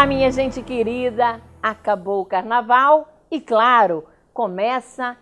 Olá, minha gente querida! Acabou o carnaval e, claro, começa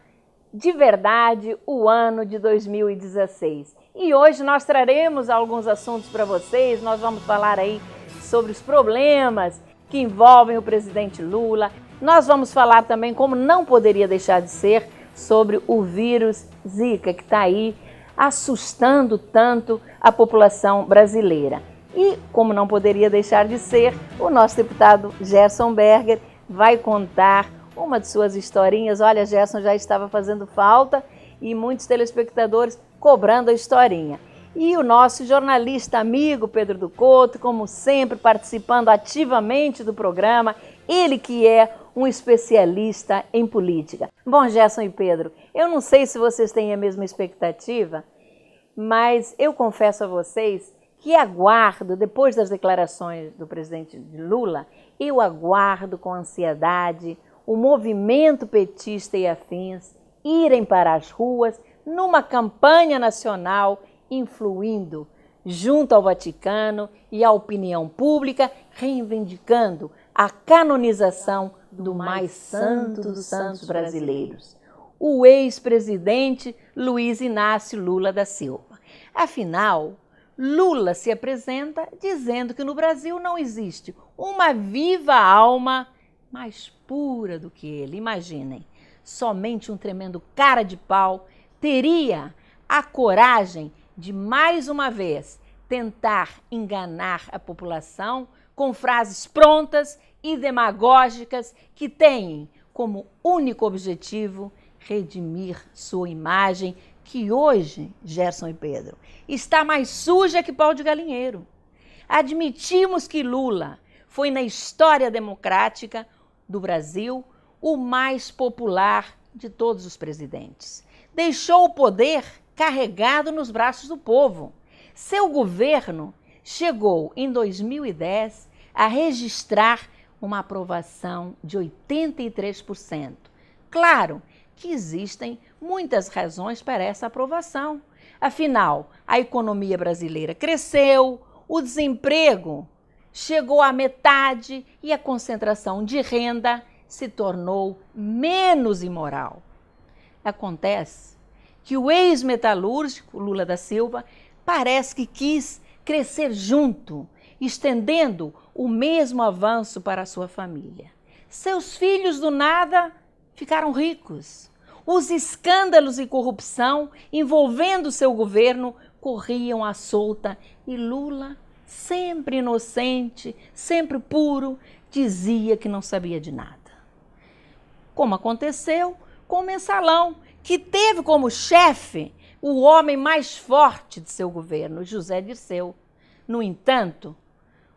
de verdade o ano de 2016. E hoje nós traremos alguns assuntos para vocês. Nós vamos falar aí sobre os problemas que envolvem o presidente Lula. Nós vamos falar também, como não poderia deixar de ser, sobre o vírus Zika, que está aí assustando tanto a população brasileira. E, como não poderia deixar de ser, o nosso deputado Gerson Berger vai contar uma de suas historinhas. Olha, Gerson já estava fazendo falta e muitos telespectadores cobrando a historinha. E o nosso jornalista amigo Pedro do Couto, como sempre, participando ativamente do programa, ele que é um especialista em política. Bom, Gerson e Pedro, eu não sei se vocês têm a mesma expectativa, mas eu confesso a vocês que aguardo, depois das declarações do presidente Lula, eu aguardo com ansiedade o movimento petista e afins irem para as ruas numa campanha nacional influindo junto ao Vaticano e à opinião pública, reivindicando a canonização do mais santo dos santos brasileiros, o ex-presidente Luiz Inácio Lula da Silva. Afinal, Lula se apresenta dizendo que no Brasil não existe uma viva alma mais pura do que ele. Imaginem, somente um tremendo cara de pau teria a coragem de, mais uma vez, tentar enganar a população com frases prontas e demagógicas que têm como único objetivo redimir sua imagem, que hoje, Gerson e Pedro, está mais suja que pau de galinheiro. Admitimos que Lula foi, na história democrática do Brasil, o mais popular de todos os presidentes. Deixou o poder carregado nos braços do povo. Seu governo chegou, em 2010, a registrar uma aprovação de 83%. Claro que existem muitas razões para essa aprovação. Afinal, a economia brasileira cresceu, o desemprego chegou à metade e a concentração de renda se tornou menos imoral. Acontece que o ex-metalúrgico Lula da Silva parece que quis crescer junto, estendendo o mesmo avanço para a sua família. Seus filhos, do nada, ficaram ricos. Os escândalos e corrupção envolvendo seu governo corriam à solta e Lula, sempre inocente, sempre puro, dizia que não sabia de nada. Como aconteceu com o Mensalão, que teve como chefe o homem mais forte de seu governo, José Dirceu. No entanto,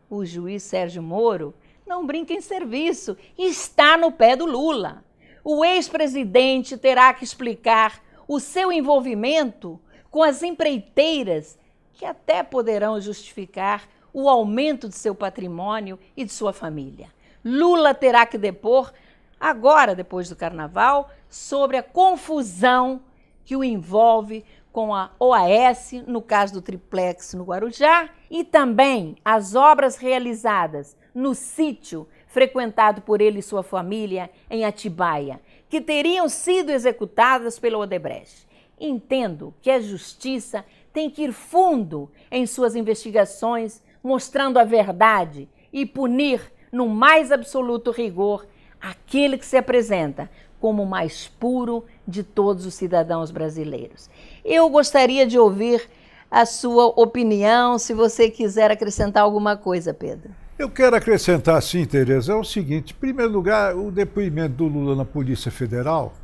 o juiz Sérgio Moro não brinca em serviço e está no pé do Lula. O ex-presidente terá que explicar o seu envolvimento com as empreiteiras que até poderão justificar o aumento de seu patrimônio e de sua família. Lula terá que depor, agora, depois do carnaval, sobre a confusão que o envolve com a OAS, no caso do triplex no Guarujá, e também as obras realizadas no sítio frequentado por ele e sua família em Atibaia, que teriam sido executadas pela Odebrecht. Entendo que a justiça tem que ir fundo em suas investigações, mostrando a verdade e punir no mais absoluto rigor aquele que se apresenta como o mais puro de todos os cidadãos brasileiros. Eu gostaria de ouvir a sua opinião, se você quiser acrescentar alguma coisa, Pedro. Eu quero acrescentar, sim, Tereza, é o seguinte: em primeiro lugar, o depoimento do Lula na Polícia Federal,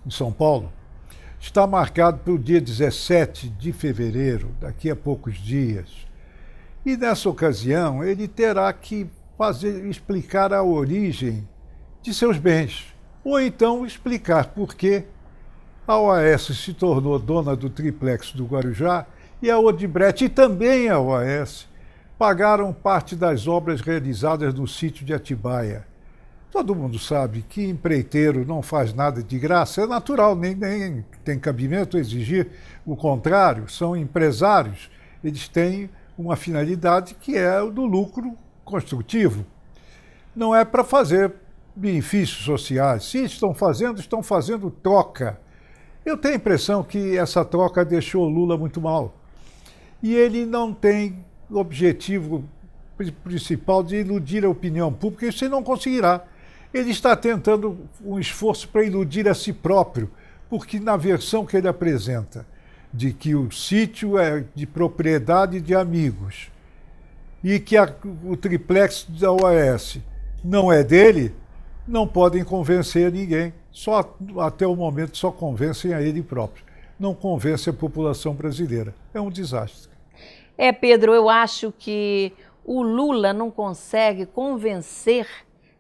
em São Paulo, está marcado para o dia 17 de fevereiro, daqui a poucos dias. E nessa ocasião, ele terá que explicar a origem de seus bens, ou então explicar por que a OAS se tornou dona do triplex do Guarujá e a Odebrecht, e também a OAS, pagaram parte das obras realizadas no sítio de Atibaia. Todo mundo sabe que empreiteiro não faz nada de graça, é natural, nem tem cabimento exigir o contrário. São empresários, eles têm uma finalidade que é o do lucro construtivo. não é para fazer benefícios sociais. Se estão fazendo troca. Eu tenho a impressão que essa troca deixou o Lula muito mal. E ele não tem o objetivo principal de iludir a opinião pública, isso ele não conseguirá. Ele está tentando um esforço para iludir a si próprio, porque na versão que ele apresenta, de que o sítio é de propriedade de amigos e que o triplex da OAS não é dele, não podem convencer ninguém. Até o momento só convencem a ele próprio. Não convence a população brasileira. É um desastre. Pedro, eu acho que o Lula não consegue convencer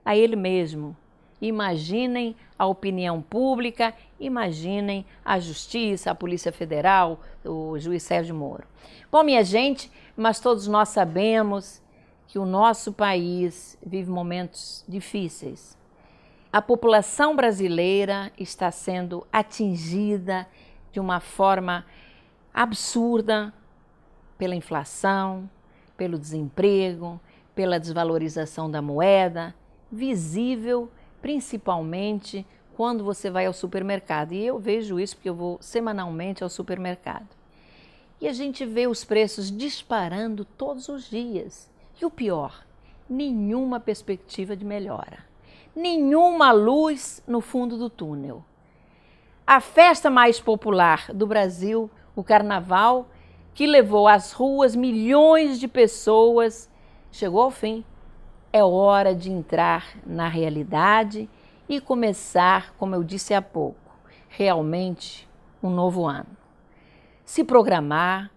a ele mesmo. Imaginem a opinião pública, imaginem a Justiça, a Polícia Federal, o juiz Sérgio Moro. Bom, minha gente, mas todos nós sabemos que o nosso país vive momentos difíceis. A população brasileira está sendo atingida de uma forma absurda pela inflação, pelo desemprego, pela desvalorização da moeda, visível principalmente quando você vai ao supermercado. E eu vejo isso porque eu vou semanalmente ao supermercado. E a gente vê os preços disparando todos os dias. E o pior, nenhuma perspectiva de melhora. Nenhuma luz no fundo do túnel. A festa mais popular do Brasil, o Carnaval, que levou às ruas milhões de pessoas, chegou ao fim. É hora de entrar na realidade e começar, como eu disse há pouco, realmente um novo ano. Se programar,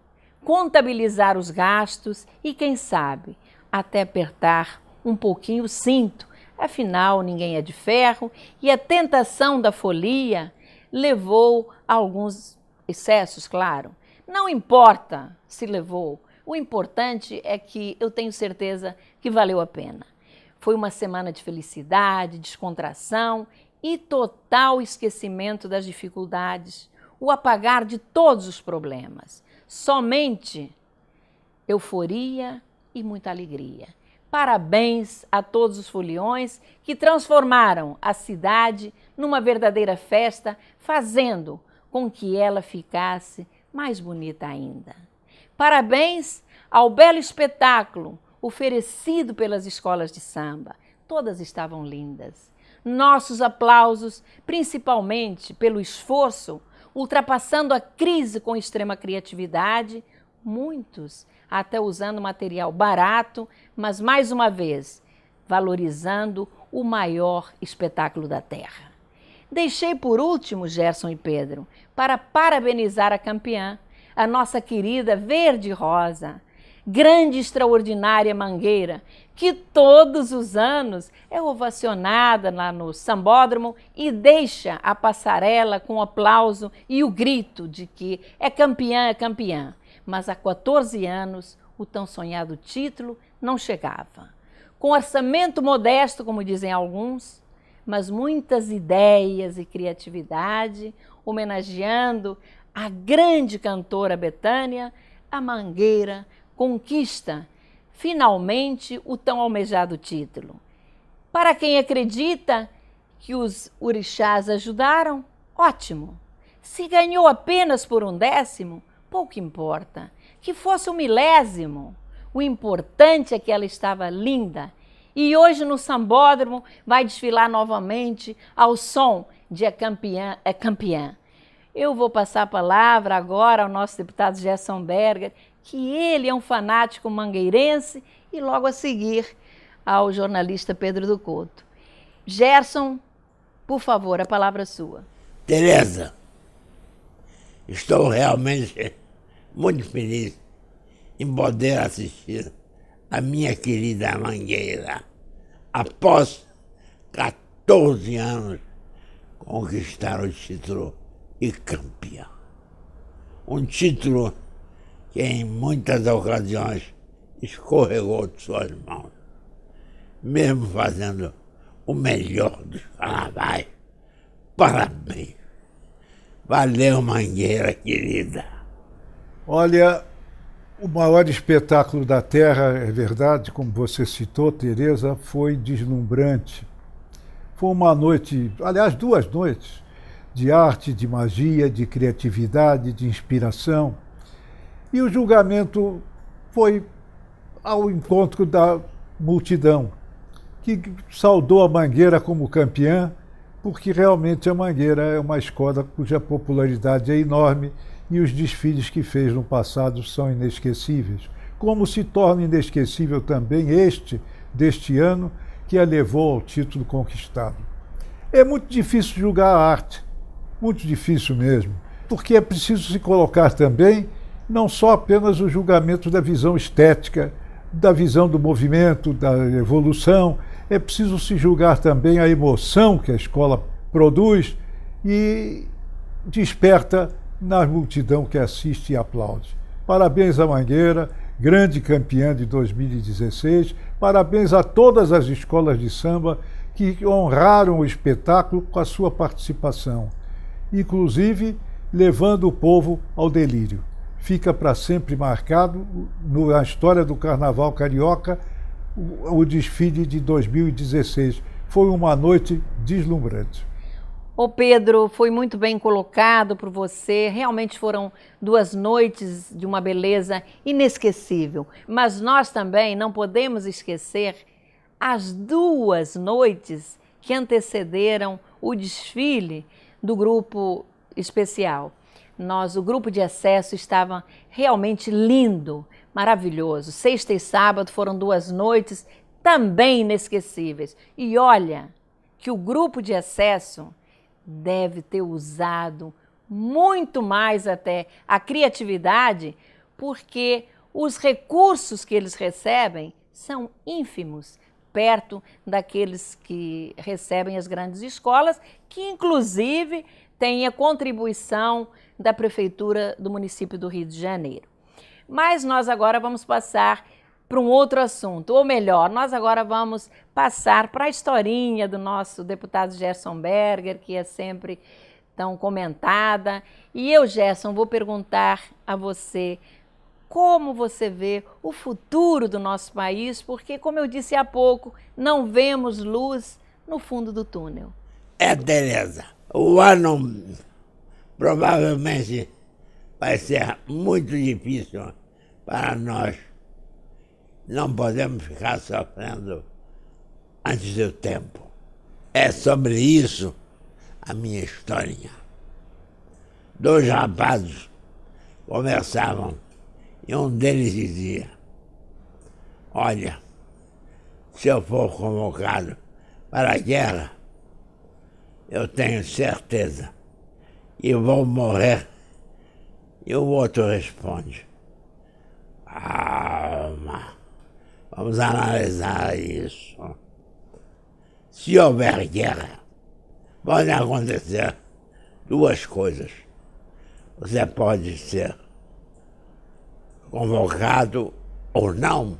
contabilizar os gastos e, quem sabe, até apertar um pouquinho o cinto. Afinal, ninguém é de ferro e a tentação da folia levou a alguns excessos, claro. Não importa se levou, o importante é que eu tenho certeza que valeu a pena. Foi uma semana de felicidade, descontração e total esquecimento das dificuldades, o apagar de todos os problemas. Somente euforia e muita alegria. Parabéns a todos os foliões que transformaram a cidade numa verdadeira festa, fazendo com que ela ficasse mais bonita ainda. Parabéns ao belo espetáculo oferecido pelas escolas de samba. Todas estavam lindas. Nossos aplausos, principalmente pelo esforço, ultrapassando a crise com extrema criatividade, muitos até usando material barato, mas mais uma vez, valorizando o maior espetáculo da Terra. Deixei por último, Gerson e Pedro, para parabenizar a campeã, a nossa querida Verde Rosa, grande e extraordinária Mangueira, que todos os anos é ovacionada lá no Sambódromo e deixa a passarela com o aplauso e o grito de que é campeã, é campeã. Mas há 14 anos o tão sonhado título não chegava. Com orçamento modesto, como dizem alguns, mas muitas ideias e criatividade, homenageando a grande cantora Bethânia, a Mangueira conquista finalmente o tão almejado título. Para quem acredita que os orixás ajudaram, ótimo. Se ganhou apenas por 1/10, pouco importa. Que fosse 1/1000. O importante é que ela estava linda. E hoje no Sambódromo vai desfilar novamente ao som de É Campeã, é Campeã. Eu vou passar a palavra agora ao nosso deputado Gerson Berger, que ele é um fanático mangueirense, e logo a seguir ao jornalista Pedro do Couto. Gerson, por favor, a palavra é sua. Tereza, estou realmente muito feliz em poder assistir a minha querida Mangueira, após 14 anos, conquistar o título de campeã. Um título que em muitas ocasiões escorregou de suas mãos, mesmo fazendo o melhor dos carnavais. Parabéns! Valeu, Mangueira querida! Olha, O maior espetáculo da Terra, é verdade, como você citou, Tereza, foi deslumbrante. Foi uma noite, aliás, 2 noites, de arte, de magia, de criatividade, de inspiração. E o julgamento foi ao encontro da multidão, que saudou a Mangueira como campeã, porque realmente a Mangueira é uma escola cuja popularidade é enorme e os desfiles que fez no passado são inesquecíveis. Como se torna inesquecível também deste ano, que a levou ao título conquistado. É muito difícil julgar a arte, muito difícil mesmo, porque é preciso se colocar também não só apenas o julgamento da visão estética, da visão do movimento, da evolução, é preciso se julgar também a emoção que a escola produz e desperta na multidão que assiste e aplaude. Parabéns à Mangueira, grande campeã de 2016, parabéns a todas as escolas de samba que honraram o espetáculo com a sua participação, inclusive levando o povo ao delírio. Fica para sempre marcado na história do Carnaval Carioca o desfile de 2016. Foi uma noite deslumbrante. Ô Pedro, foi muito bem colocado por você. Realmente foram 2 noites de uma beleza inesquecível. Mas nós também não podemos esquecer as 2 noites que antecederam o desfile do grupo especial. O grupo de acesso estava realmente lindo, maravilhoso. Sexta e sábado foram 2 noites também inesquecíveis. E olha que o grupo de acesso deve ter usado muito mais até a criatividade, porque os recursos que eles recebem são ínfimos, perto daqueles que recebem as grandes escolas, que inclusive têm a contribuição da Prefeitura do município do Rio de Janeiro. Mas nós agora vamos passar para um outro assunto, ou melhor, nós agora vamos passar para a historinha do nosso deputado Gerson Berger, que é sempre tão comentada. E eu, Gerson, vou perguntar a você como você vê o futuro do nosso país, porque, como eu disse há pouco, não vemos luz no fundo do túnel. Tereza, o ano provavelmente vai ser muito difícil para nós. Não podemos ficar sofrendo antes do tempo. É sobre isso a minha historinha. 2 rapazes conversavam e um deles dizia: olha, se eu for convocado para a guerra, eu tenho certeza que vou morrer. E o outro responde: calma, vamos analisar isso. Se houver guerra, podem acontecer 2 coisas. Você pode ser convocado ou não.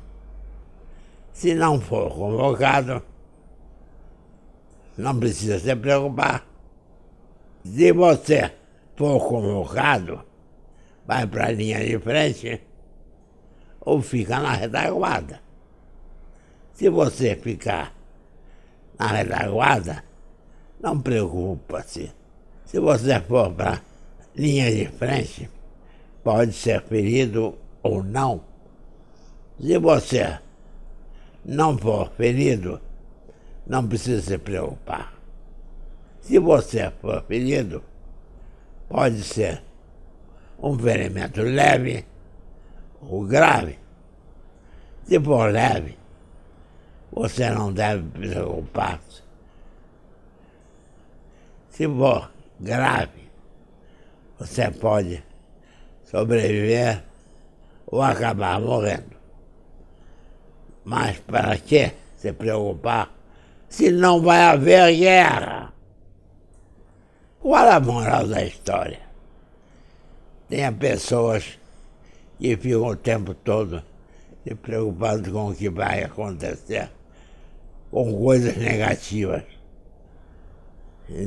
Se não for convocado, não precisa se preocupar. Se você for convocado, vai para a linha de frente ou fica na retaguarda. Se você ficar na retaguarda, não preocupa-se. Se você for para a linha de frente, pode ser ferido ou não. Se você não for ferido, não precisa se preocupar. Se você for ferido, pode ser um ferimento leve ou grave. Se for leve, você não deve preocupar-se. Se for grave, você pode sobreviver ou acabar morrendo. Mas para que se preocupar se não vai haver guerra? Qual a moral da história? Tem pessoas que ficam o tempo todo se preocupando com o que vai acontecer, com coisas negativas.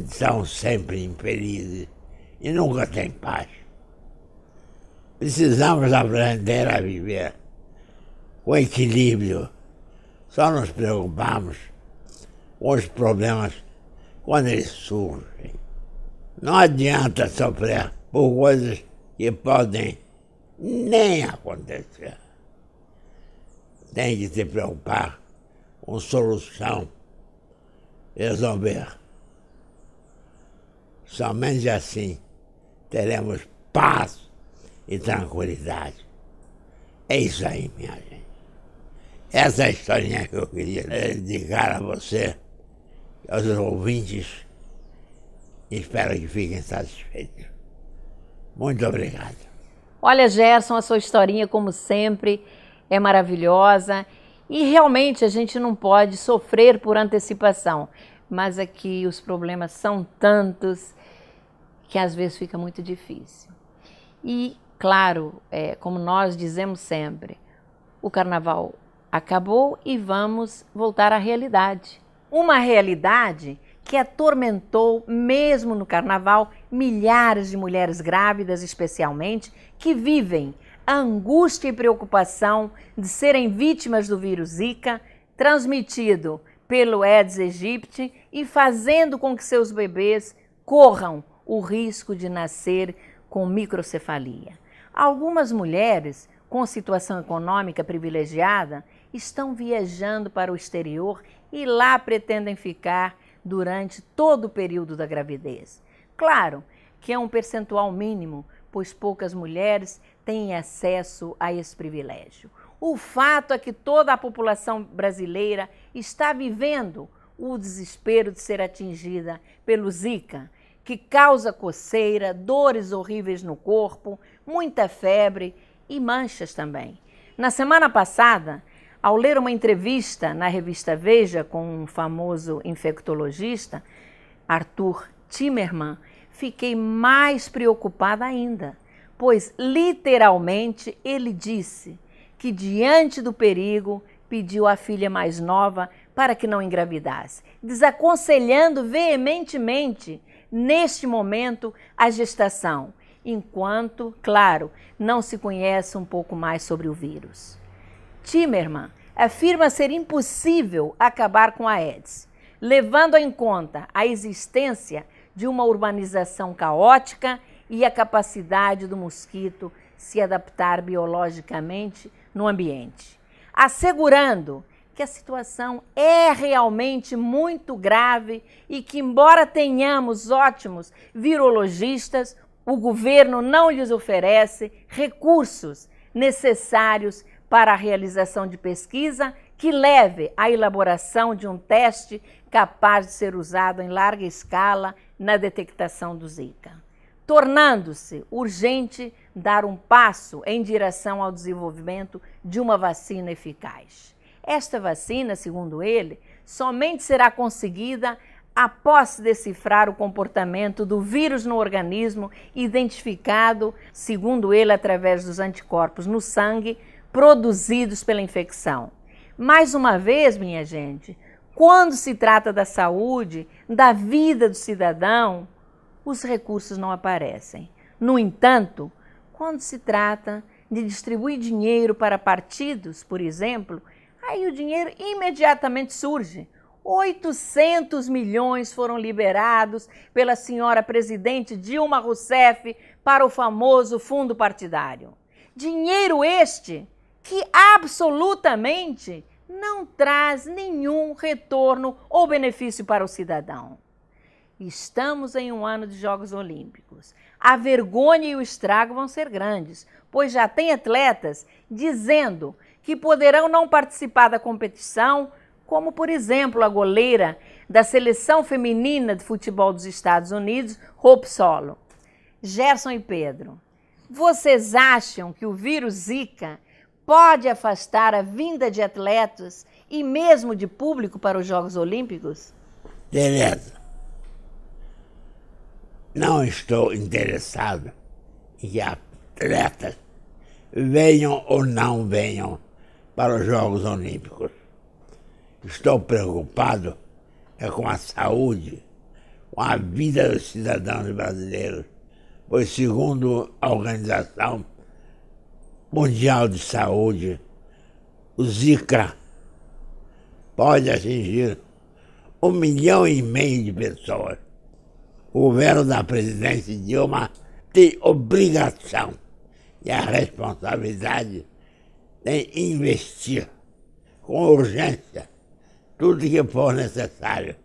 São sempre infelizes e nunca têm paz. Precisamos aprender a viver com equilíbrio. Só nos preocupamos com os problemas quando eles surgem. Não adianta sofrer por coisas que podem nem acontecer. Tem que se preocupar com solução, resolver. Somente assim teremos paz e tranquilidade. É isso aí, minha gente. Essa é a historinha que eu queria dedicar a você, aos ouvintes. Espero que fiquem satisfeitos. Muito obrigado. Olha, Gerson, a sua historinha, como sempre, é maravilhosa. E realmente a gente não pode sofrer por antecipação. Mas aqui os problemas são tantos que às vezes fica muito difícil. E, claro, como nós dizemos sempre, o carnaval acabou e vamos voltar à realidade. Uma realidade que atormentou, mesmo no carnaval, milhares de mulheres grávidas, especialmente, que vivem a angústia e preocupação de serem vítimas do vírus Zika, transmitido pelo Aedes aegypti e fazendo com que seus bebês corram o risco de nascer com microcefalia. Algumas mulheres com situação econômica privilegiada estão viajando para o exterior e lá pretendem ficar durante todo o período da gravidez. Claro que é um percentual mínimo, pois poucas mulheres têm acesso a esse privilégio. O fato é que toda a população brasileira está vivendo o desespero de ser atingida pelo Zika, que causa coceira, dores horríveis no corpo, muita febre e manchas também. Na semana passada, ao ler uma entrevista na revista Veja com um famoso infectologista, Arthur Timmermann, fiquei mais preocupada ainda, pois literalmente ele disse que diante do perigo pediu à filha mais nova para que não engravidasse, desaconselhando veementemente neste momento a gestação, enquanto, claro, não se conhece um pouco mais sobre o vírus. Timmermann afirma ser impossível acabar com a Aedes, levando em conta a existência de uma urbanização caótica e a capacidade do mosquito se adaptar biologicamente no ambiente, assegurando que a situação é realmente muito grave e que, embora tenhamos ótimos virologistas, o governo não lhes oferece recursos necessários para a realização de pesquisa que leve à elaboração de um teste capaz de ser usado em larga escala na detectação do Zika, tornando-se urgente dar um passo em direção ao desenvolvimento de uma vacina eficaz. Esta vacina, segundo ele, somente será conseguida após decifrar o comportamento do vírus no organismo, identificado, segundo ele, através dos anticorpos no sangue produzidos pela infecção. Mais uma vez, minha gente, quando se trata da saúde, da vida do cidadão, os recursos não aparecem. No entanto, quando se trata de distribuir dinheiro para partidos, por exemplo, aí o dinheiro imediatamente surge. 800 milhões foram liberados pela senhora presidente Dilma Rousseff para o famoso fundo partidário. Dinheiro este que absolutamente não traz nenhum retorno ou benefício para o cidadão. Estamos em um ano de Jogos Olímpicos. A vergonha e o estrago vão ser grandes, pois já tem atletas dizendo que poderão não participar da competição, como, por exemplo, a goleira da seleção feminina de futebol dos Estados Unidos, Hope Solo. Gerson e Pedro, vocês acham que o vírus Zika pode afastar a vinda de atletas e mesmo de público para os Jogos Olímpicos? Tereza, não estou interessado em que atletas venham ou não venham para os Jogos Olímpicos. Estou preocupado com a saúde, com a vida dos cidadãos brasileiros, pois, segundo a Organização Mundial de Saúde, o Zika pode atingir 1,5 milhão de pessoas. O governo da presidente Dilma tem obrigação e a responsabilidade de investir com urgência tudo que for necessário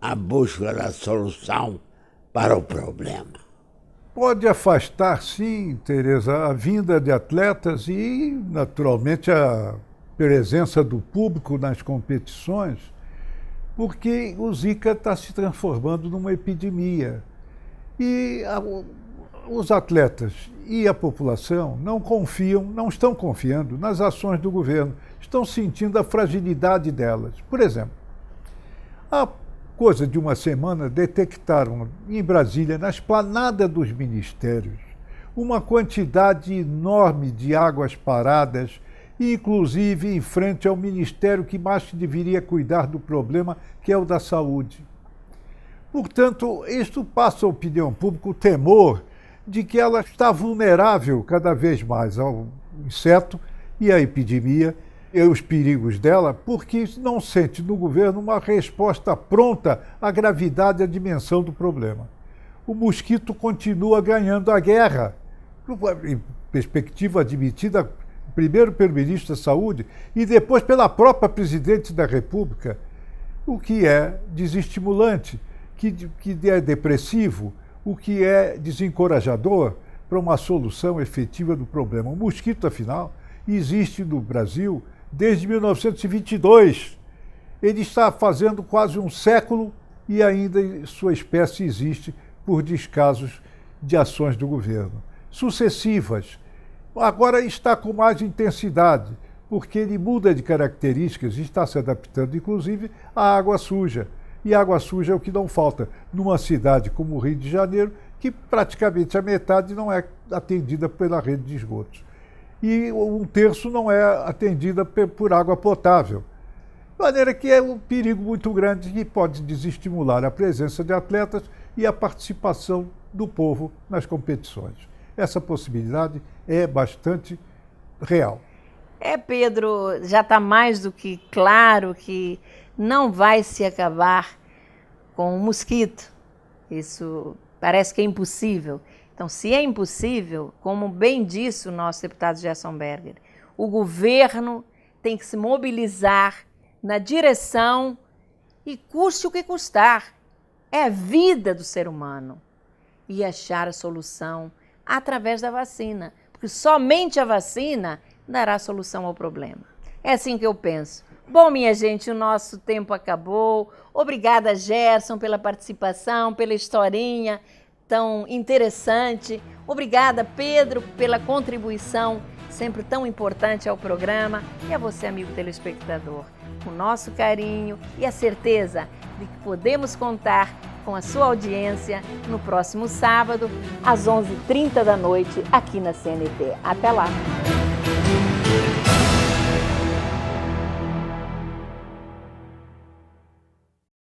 à busca da solução para o problema. Pode afastar, sim, Tereza, a vinda de atletas e, naturalmente, a presença do público nas competições, porque o Zika está se transformando numa epidemia. E os atletas e a população não estão confiando nas ações do governo, estão sentindo a fragilidade delas. Por exemplo, há coisa de uma semana detectaram em Brasília, na esplanada dos ministérios, uma quantidade enorme de águas paradas, inclusive em frente ao ministério que mais deveria cuidar do problema, que é o da saúde. Portanto, isto passa à opinião pública o temor de que ela está vulnerável cada vez mais ao inseto e à epidemia e os perigos dela, porque não sente no governo uma resposta pronta à gravidade e à dimensão do problema. O mosquito continua ganhando a guerra, em perspectiva admitida primeiro pelo ministro da Saúde e depois pela própria presidente da República, o que é desestimulante, que é depressivo, o que é desencorajador para uma solução efetiva do problema. O mosquito, afinal, existe no Brasil desde 1922. Ele está fazendo quase um século e ainda sua espécie existe por descasos de ações do governo. Sucessivas. Agora está com mais intensidade, porque ele muda de características e está se adaptando, inclusive, à água suja. E água suja é o que não falta numa cidade como o Rio de Janeiro, que praticamente a metade não é atendida pela rede de esgotos. E 1/3 não é atendida por água potável. De maneira que é um perigo muito grande que pode desestimular a presença de atletas e a participação do povo nas competições. Essa possibilidade é bastante real. Pedro, já está mais do que claro que não vai se acabar com o mosquito. Isso parece que é impossível. Então, se é impossível, como bem disse o nosso deputado Gerson Berger, o governo tem que se mobilizar na direção e custe o que custar. É a vida do ser humano. E achar a solução através da vacina, porque somente a vacina dará a solução ao problema. É assim que eu penso. Bom, minha gente, o nosso tempo acabou. Obrigada, Gerson, pela participação, pela historinha tão interessante. Obrigada, Pedro, pela contribuição sempre tão importante ao programa. E a você, amigo telespectador, o nosso carinho e a certeza de que podemos contar com a sua audiência no próximo sábado, às 11h30 da noite, aqui na CNT. Até lá!